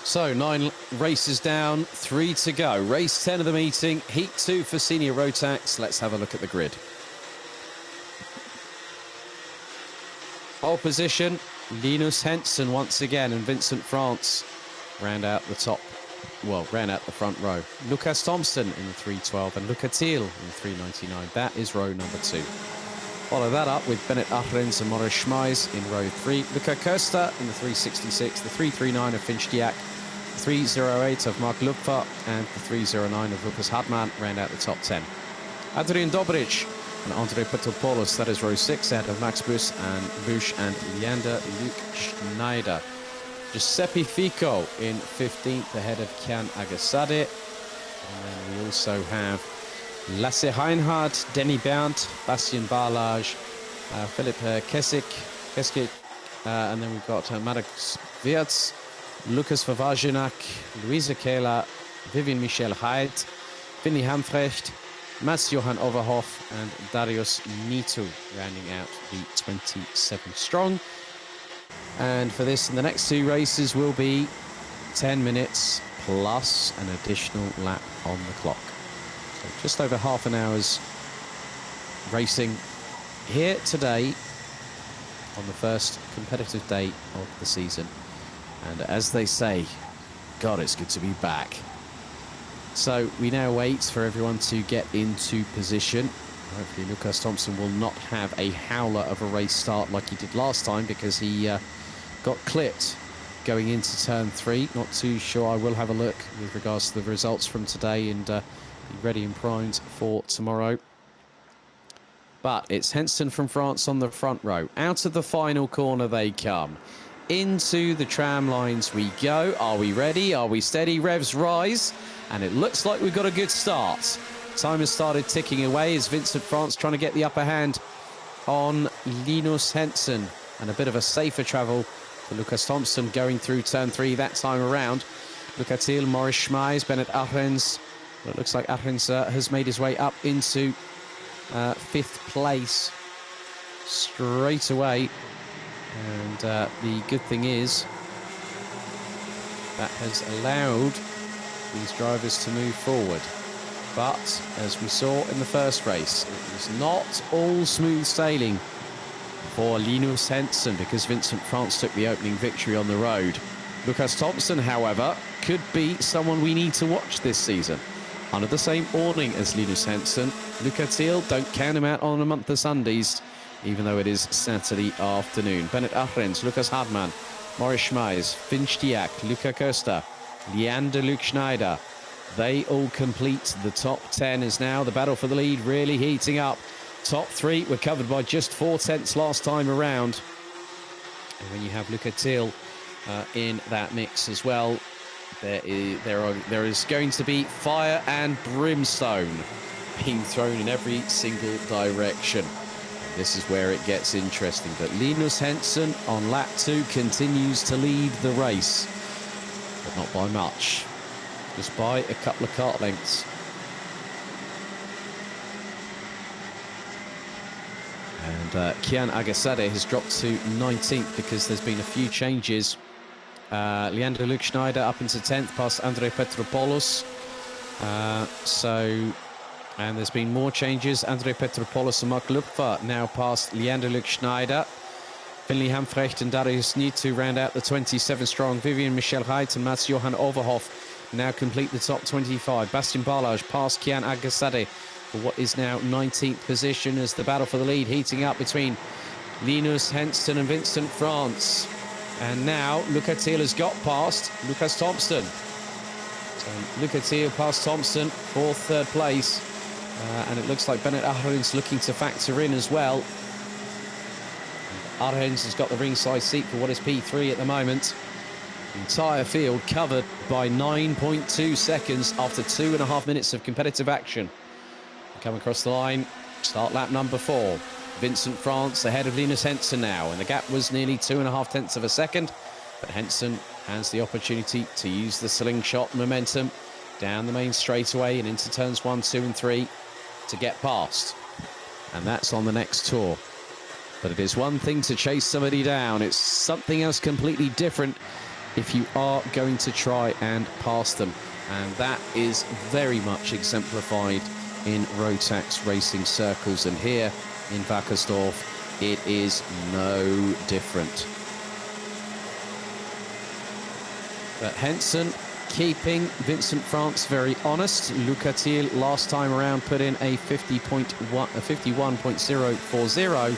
So 9 races down, 3 to go. Race 10 of the meeting, Heat 2 for Senior Rotax. Let's have a look at the grid. Pole position, Linus Henson once again, and Vincent France round out the top, round out the front row. Lucas Thompson in the 312 and Luca Thiel in the 399. That is row number 2. Follow that up with Bennett Ahrens and Maurice Schmeis in row 3. Luca Köster in the 366, the 339 of Finchdiak, the 308 of Mark Lupfer, and the 309 of Lucas Hartmann round out the top 10. Adrian Dobric and Andrei Petropoulos, that is row 6, ahead of Max Busch and Leander Luke Schneider. Giuseppe Fico in 15th, ahead of Kian Agassade. And then we also have Lasse Reinhardt, Denny Berndt, Bastian Barlage, Philip Keskik, and then we've got Marek Wirtz, Lukas Vavagenak, Luisa Kehler, Vivian Michel Haidt, Finley Hamfrecht, Mats-Johan Overhoff, and Darius Nitu rounding out the 27 strong. And for this and the next 2 races will be 10 minutes plus an additional lap on the clock. So just over half an hour's racing here today on the first competitive day of the season. And as they say, God, it's good to be back. So we now wait for everyone to get into position. Hopefully Lucas Thompson will not have a howler of a race start like he did last time, because he got clipped going into turn 3. Not too sure. I will have a look with regards to the results from today and be ready and primed for tomorrow. But it's Henson from France on the front row. Out of the final corner they come. Into the tram lines we go. Are we ready? Are we steady? Revs rise. And it looks like we've got a good start. Time has started ticking away as Vincent France trying to get the upper hand on Linus Henson. And a bit of a safer travel for Lucas Thompson going through turn 3 that time around. Luca Thiel, Maurice Schmeis, Bennett Ahrens. Well, it looks like Ahrens has made his way up into 5th place straight away. And the good thing is that has allowed these drivers to move forward. But as we saw in the first race, it was not all smooth sailing for Linus Henson, because Vincent France took the opening victory on the road. Lucas Thompson, however, could be someone we need to watch this season. Under the same awning as Linus Henson, Luca Thiel, don't count him out on a month of Sundays, even though it is Saturday afternoon. Bennett Ahrens, Lucas Hartmann, Maurice Schmeis, Finchdiak, Luca Köster, Leander Luke Schneider. They all complete the top 10 as now the battle for the lead really heating up. Top 3 were covered by just 4 tenths last time around. And when you have Luca Thiel in that mix as well, there is going to be fire and brimstone being thrown in every single direction. This is where it gets interesting. But Linus Henson on lap 2 continues to lead the race, but not by much, just by a couple of kart lengths. And Kian Agassade has dropped to 19th because there's been a few changes. Leander Luke Schneider up into 10th past Andrei Petropoulos. And there's been more changes. Andrei Petropoulos and Mark Lupfer now past Leander Luke Schneider. Finley Hamfrecht and Darius Nitu round out the 27 strong. Vivian Michel Haidt and Mats-Johan Overhoff now complete the top 25. Bastian Barlage past Kian Agassade for what is now 19th position as the battle for the lead heating up between Linus Henson and Vincent France. And now Luca Thiel has got past Lucas Thompson. So Luca Thiel past Thompson for 3rd place. And it looks like Bennett Ahrens looking to factor in as well. Ahrens has got the ringside seat for what is P3 at the moment. The entire field covered by 9.2 seconds after 2.5 minutes of competitive action. Come across the line, start lap number 4. Vincent France ahead of Linus Henson now, and the gap was nearly 2.5 tenths of a second. But Henson has the opportunity to use the slingshot momentum down the main straightaway and into turns 1, 2 and 3 to get past. And that's on the next tour. But it is one thing to chase somebody down. It's something else completely different if you are going to try and pass them. And that is very much exemplified in Rotax racing circles. And here in Wackersdorf, it is no different. But Henson keeping Vincent France very honest. Luca Thiel last time around put in a 51.040.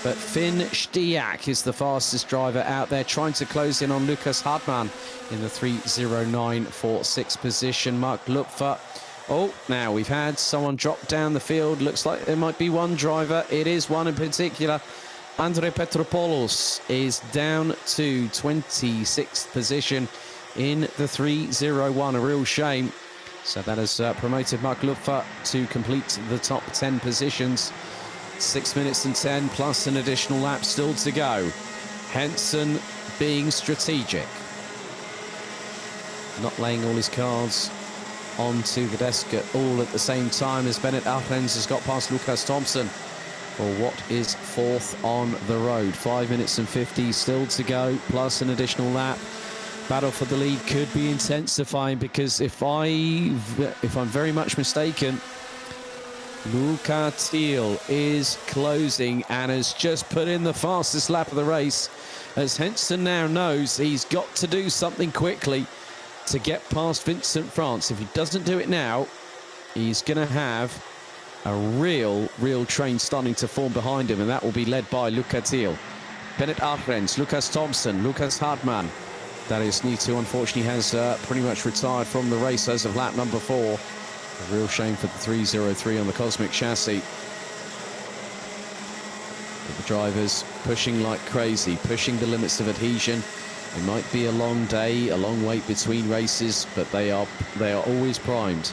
But Finn Stiak is the fastest driver out there, trying to close in on Lucas Hartmann in the 3:09.46 position. Mark Lupfer. Oh, now we've had someone drop down the field. Looks like there might be one driver. It is one in particular. Andre Petropoulos is down to 26th position in the 3:01. A real shame. So that has promoted Mark Lupfer to complete the top 10 positions. 6 minutes and 10 plus an additional lap still to go. Henson being strategic, not laying all his cards onto the desk all at the same time, as Bennett Arends has got past Lucas Thompson for what is fourth on the road. 5 minutes and 50 still to go, plus an additional lap. Battle for the lead could be intensifying, because if I'm very much mistaken, Luca Thiel is closing and has just put in the fastest lap of the race, as Henson now knows he's got to do something quickly to get past Vincent France. If he doesn't do it now, he's going to have a real train starting to form behind him, and that will be led by Luca Thiel. Bennett Arends, Lucas Thompson, Lucas Hartmann. Darius Nitu, unfortunately, has pretty much retired from the race as of lap number 4. A real shame for the 3:03 on the Cosmic chassis. But the drivers pushing like crazy, pushing the limits of adhesion. It might be a long day, a long wait between races, but they are always primed.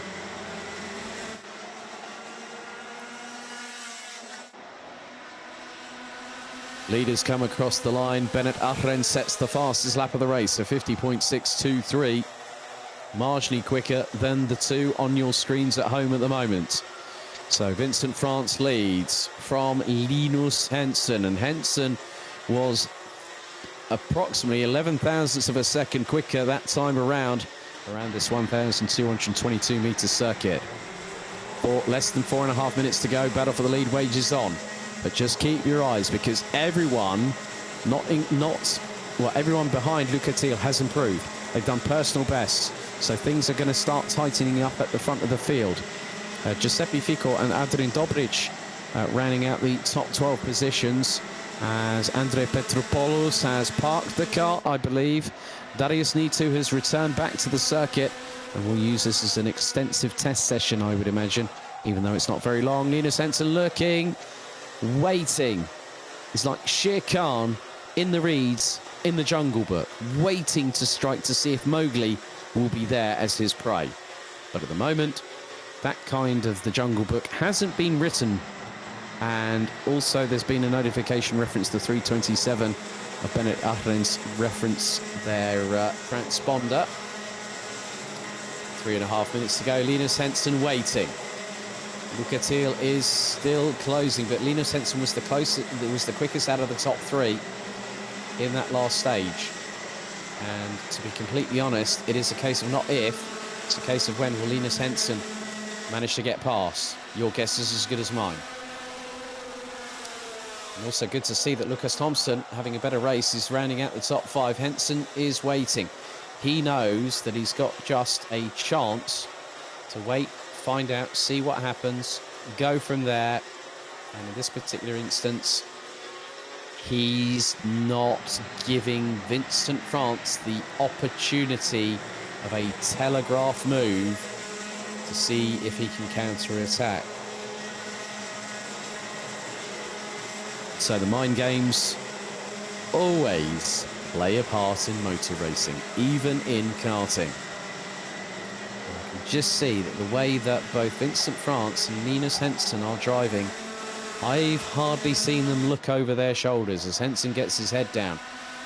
Leaders come across the line. Bennett Arends sets the fastest lap of the race, a 50.623. Marginally quicker than the two on your screens at home at the moment. So Vincent France leads from Linus Henson, and Henson was approximately 11 thousandths of a second quicker that time around this 1,222 meter circuit. Less than 4.5 minutes to go. Battle for the lead wages on, but just keep your eyes, because everyone everyone behind Luca Thiel has improved. They've done personal bests, so things are going to start tightening up at the front of the field. Giuseppe Fico and Adrian Dobric rounding out the top 12 positions, as Andre Petropoulos has parked the car, I believe. Darius Nitu has returned back to the circuit, and we'll use this as an extensive test session, I would imagine, even though it's not very long. Linus Henson looking, waiting. It's like Shere Khan in the reeds in the Jungle Book, waiting to strike to see if Mowgli will be there as his prey. But at the moment, that kind of the Jungle Book hasn't been written. And also there's been a notification reference to 327 of Bennett Arends reference their transponder. 3.5 minutes to go. Linus Henson waiting. Luca Thiel is still closing, but Linus Henson was the quickest out of the top 3 in that last stage. And to be completely honest, it is a case of not if, it's a case of when will Linus Henson manage to get past. Your guess is as good as mine. And also good to see that Lucas Thompson, having a better race, is rounding out the top 5. Henson is waiting. He knows that he's got just a chance to wait, find out, see what happens, go from there. And in this particular instance, he's not giving Vincent France the opportunity of a telegraph move to see if he can counter-attack. So the mind games always play a part in motor racing, even in karting. And I can just see that the way that both Vincent France and Linus Henson are driving, I've hardly seen them look over their shoulders as Henson gets his head down,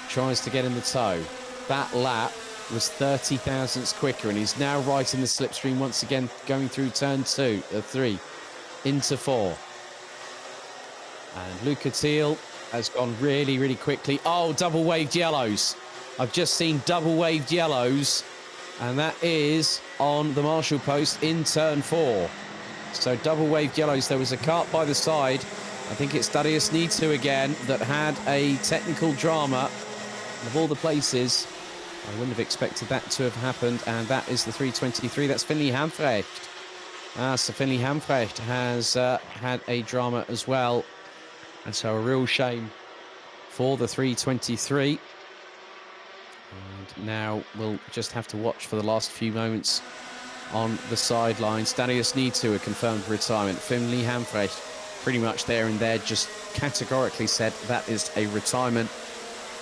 tries to get in the tow. That lap was 30 thousandths quicker, and he's now right in the slipstream once again, going through turn 3 into 4. And Luca Thiel has gone really quickly. Oh, double waved yellows. I've just seen double waved yellows, and that is on the marshal post in turn 4. So double waved yellows. There was a kart by the side. I think it's Darius Nitu again that had a technical drama. Of all the places, I wouldn't have expected that to have happened, and that is the 323. That's Finley Hamfrecht. So Finley Hamfrecht has had a drama as well, and so a real shame for the 323. And now we'll just have to watch for the last few moments on the sidelines. Darius Nitu, a confirmed retirement. Finley Hamfrecht, pretty much there and there, just categorically said that is a retirement.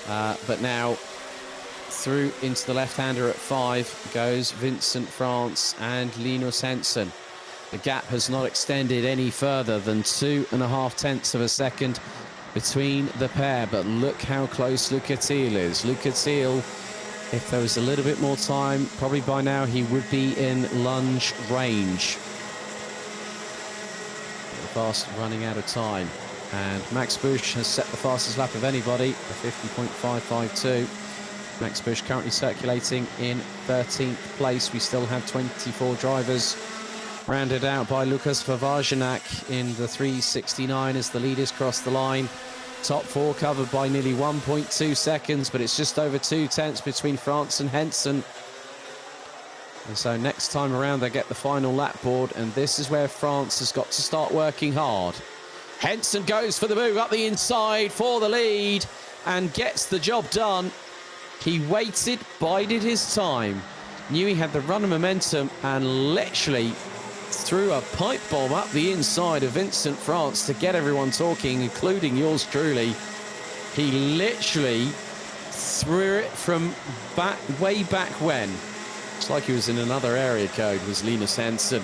But now through into the left-hander at 5 goes Vincent France and Linus Henson. The gap has not extended any further than 2.5 tenths of a second between the pair, but look how close Luca Thiel is. Luca Thiel, if there was a little bit more time, probably by now he would be in lunge range. The fast running out of time. And Max Busch has set the fastest lap of anybody, a 50.552. Max Busch currently circulating in 13th place. We still have 24 drivers, rounded out by Lukas Vavajanak in the 369 as the leaders cross the line. Top 4 covered by nearly 1.2 seconds, but it's just over 2 tenths between France and Henson. And so next time around they get the final lap board, and this is where France has got to start working hard. Henson goes for the move up the inside for the lead and gets the job done. He waited, bided his time, knew he had the run of momentum, and literally threw a pipe bomb up the inside of Vincent France to get everyone talking, including yours truly. He literally threw it from way back when. It's like he was in another area code, was Linus Henson.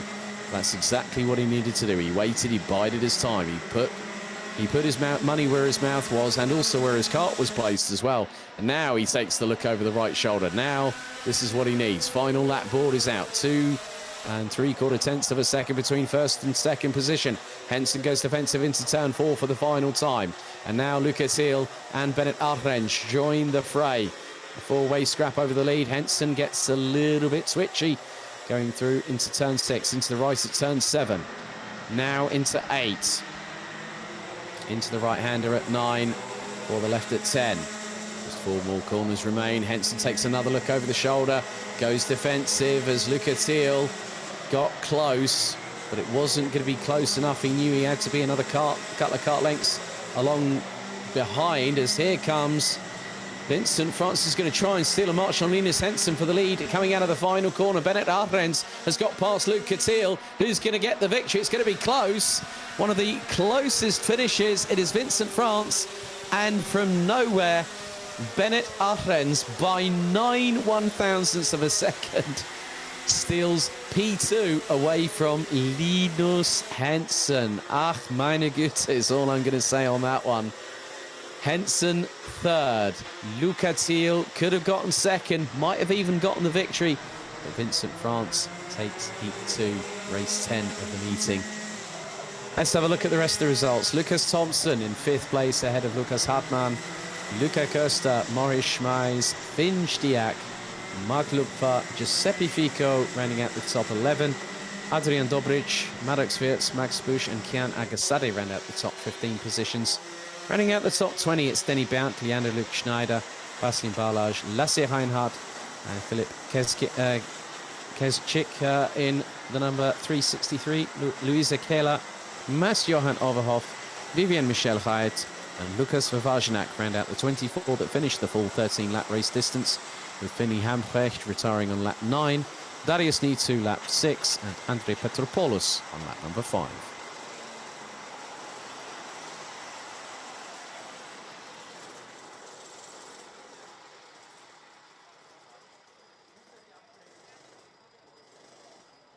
That's exactly what he needed to do. He waited, he bided his time. He put his money where his mouth was, and also where his cart was placed as well. And now he takes the look over the right shoulder. Now this is what he needs. Final lap board is out. 2 3/4 tenths of a second between first and second position. Henson goes defensive into turn 4 for the final time. And now Luca Thiel and Bennett Arrange join the fray. A 4-way scrap over the lead. Henson gets a little bit twitchy, going through into turn 6, into the right at turn 7. Now into 8. Into the right-hander at 9, for the left at 10. Just 4 more corners remain. Henson takes another look over the shoulder, goes defensive as Luca Thiel got close, but it wasn't going to be close enough. He knew he had to be another couple of kart lengths along behind, as here comes Vincent France is going to try and steal a march on Linus Henson for the lead. Coming out of the final corner, Bennett Arends has got past Luca Thiel, who's going to get the victory. It's going to be close. One of the closest finishes. It is Vincent France, and from nowhere, Bennett Arends by 9 1/1000ths of a second steals P2 away from Linus Henson. Ach, meine Güte is all I'm going to say on that one. Henson third. Luca Thiel could have gotten second, might have even gotten the victory, but Vincent France takes Heat 2, race 10 of the meeting. Let's have a look at the rest of the results. Lukas Thompson in 5th place ahead of Lukas Hartmann. Luca Costa, Maurice Schmeis, Finn Stiak, Mark Lupfer, Giuseppe Fico rounding out the top 11. Adrian Dobric, Maddox Wirtz, Max Busch and Kian Agasade round out the top 15 positions. Running out the top 20, it's Denny Bount, Leander Luke Schneider, Bastian Barlage, Lasse Reinhardt, and Philip Kezchik in the number 363, Luisa Kehler, Mas Johan Overhoff, Vivian Michel Hayet, and Lukas Vavajanak round out the 24 that finished the full 13-lap race distance, with Finley Hamprecht retiring on lap 9, Darius Nitu lap 6, and Andrei Petropoulos on lap number 5.